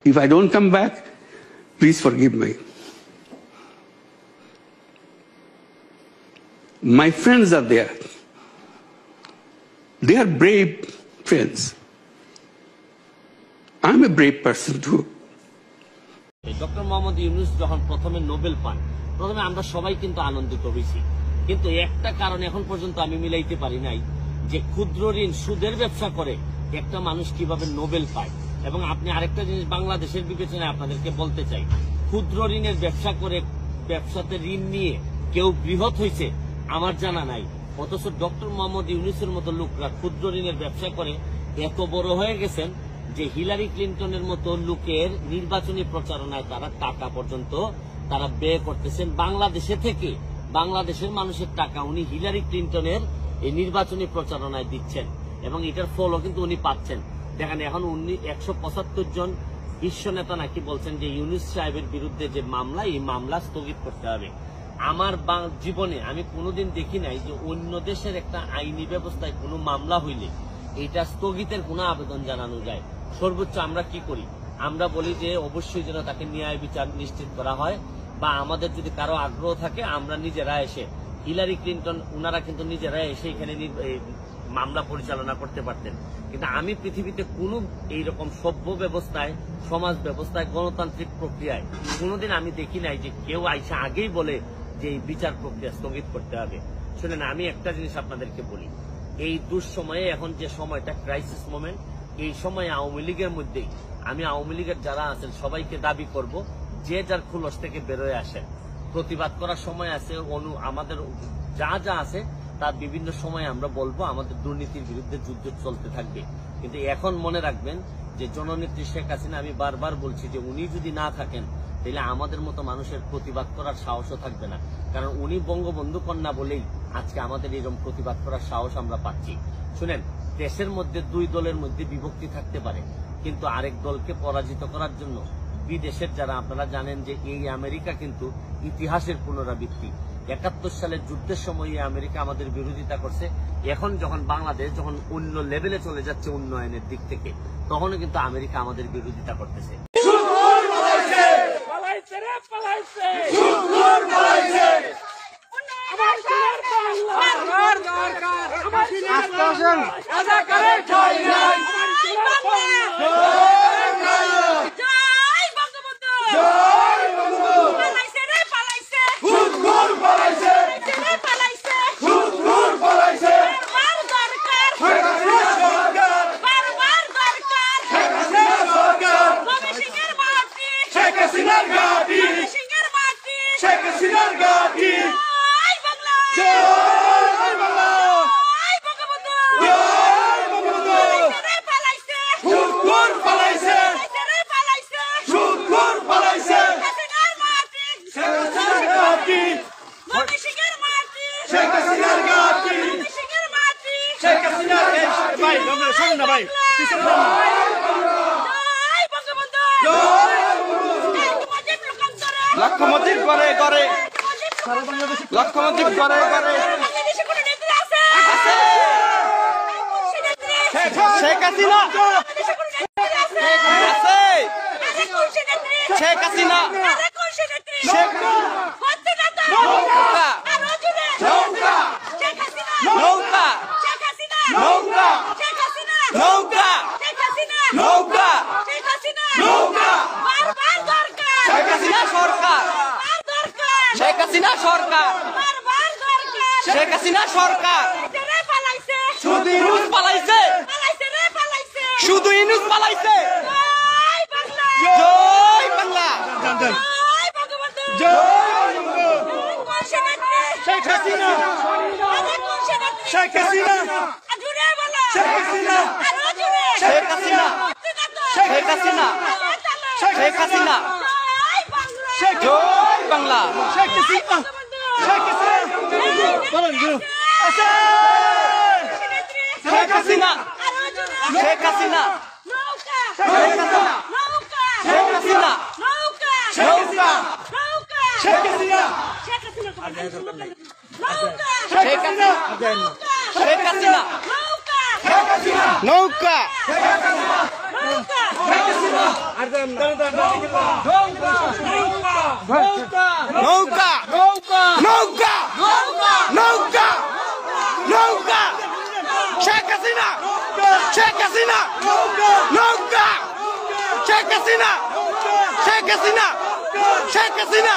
If I don't come back, please forgive me. My friends are there. They are brave friends. I'm a brave person too. Doctor Mohammad Yunus যখন প্রথমে Nobel পান, প্রথমে আমরা সবাই কিন্তু আনন্দিত হয়েছি, কিন্তু একটা কারণ এখন পর্যন্ত আমি মিলাইতে পারি নাই যে ক্ষুদ্র ঋণ সুদের ব্যবসা করে একটা মানুষ কিভাবে নোবেল পায়। এবং আপনি আরেকটা জিনিস বাংলাদেশের বিবেচনায় আপনাদেরকে বলতে চাই, ক্ষুদ্র ঋণের ব্যবসা করে ব্যবসাতে ঋণ নিয়ে কেউ বৃহৎ হয়েছে আমার জানা নাই, অথচ ডক্টর মোহাম্মদ ইউনূসের মতো লোকরা ক্ষুদ্র ঋণের ব্যবসা করে এত বড় হয়ে গেছেন যে হিলারি ক্লিন্টনের মতো লোকের নির্বাচনী প্রচারণায় তারা টাকা পর্যন্ত তারা ব্যয় করতেছেন বাংলাদেশে থেকে। বাংলাদেশের মানুষের টাকা উনি হিলারি ক্লিন্টনের এই নির্বাচনী প্রচারণায় দিচ্ছেন এবং এটার ফলও কিন্তু উনি পাচ্ছেন। দেখেন এখন উনি 175 জন বিশ্ব নেতা নাকি বলছেন যে ইউনূস সাহেবের বিরুদ্ধে যে মামলা, এই মামলা স্থগিত করতে হবে। আমার জীবনে আমি কোনোদিন দেখি নাই যে অন্য দেশের একটা আইনি ব্যবস্থায় কোনো মামলা হইলে এটা স্থগিতের কোনো আবেদন জানানো যায়। সর্বোচ্চ আমরা কি করি, আমরা বলি যে অবশ্যই যেন তাকে ন্যায় বিচার নিশ্চিত করা হয়, বা আমাদের যদি কারো আগ্রহ থাকে আমরা নিজেরা এসে, হিলারি ক্লিন্টন উনারা কিন্তু নিজেরা এসে এখানে মামলা পরিচালনা করতে পারতেন। কিন্তু আমি পৃথিবীতে কোন এইরকম সভ্য ব্যবস্থায়, সমাজ ব্যবস্থায়, গণতান্ত্রিক প্রক্রিয়ায় কোনোদিন আমি দেখি নাই যে কেউ আইসা আগেই বলে যে এই বিচার প্রক্রিয়া স্থগিত করতে হবে। শুনেন, আমি একটা জিনিস আপনাদেরকে বলি, এই দুঃসময়ে এখন যে সময়টা ক্রাইসিস মোমেন্ট, এই সময় আওয়ামী লীগের মধ্যেই আমি আওয়ামী লীগের যারা আছেন সবাইকে দাবি করব যে যার খুলস থেকে বেরোয় আসেন। প্রতিবাদ করার সময় আছে, আমাদের যা যা আছে তার বিভিন্ন সময় আমরা বলবো আমাদের দুর্নীতির বিরুদ্ধে যুদ্ধ চলতে থাকবে। কিন্তু এখন মনে রাখবেন যে জননেত্রী শেখ হাসিনা, আমি বারবার বলছি যে উনি যদি না থাকেন তাহলে আমাদের মতো মানুষের প্রতিবাদ করার সাহসও থাকবে না। কারণ উনি বঙ্গবন্ধু কন্যা বলেই আজকে আমাদের এরকম প্রতিবাদ করার সাহস আমরা পাচ্ছি। শুনেন, দেশের মধ্যে দুই দলের মধ্যে বিভক্তি থাকতে পারে, কিন্তু আরেক দলকে পরাজিত করার জন্য বিদেশের যারা, আপনারা জানেন যে এই আমেরিকা কিন্তু ইতিহাসের পুনরাবৃত্তি। 71 সালের যুদ্ধের সময় এই আমেরিকা আমাদের বিরোধিতা করছে। এখন যখন বাংলাদেশ যখন অন্য লেভেলে চলে যাচ্ছে উন্নয়নের দিক থেকে, তখনও কিন্তু আমেরিকা আমাদের বিরোধিতা করতেছে। লক্ষ্যমতির করে করে লক্ষ্যমতির করে করে শেখ হাসিনা শেখ হাসিনা শেখ নৌকা নৌকা নৌকা নৌকা নৌকা নৌকা শেখ হাসিনা সরকার শেখ হাসিনা সরকার শেখ হাসিনা সরকার শুধু ইউনূস পালাইছে শুধু ইউনূস পালাইছে জয় বাংলা জয় শেখ হাসিনা শেখ হাসিনা শেখ হাসিনা শেখ হাসিনা শেখ হাসিনা শেখ হাসিনা জয় বাংলা শেখ হাসিনা শেখ হাসিনা শেখ হাসিনা শেখ হাসিনা শেখ হাসিনা নৌকা শেখ হাসিনা শেখ হাসিনা শেখ হাসিনা নৌকা নৌকা নৌকা নৌকা নৌকা শেখ হাসিনা শেখ হাসিনা নৌকা শেখ হাসিনা শেখ হাসিনা শেখ হাসিনা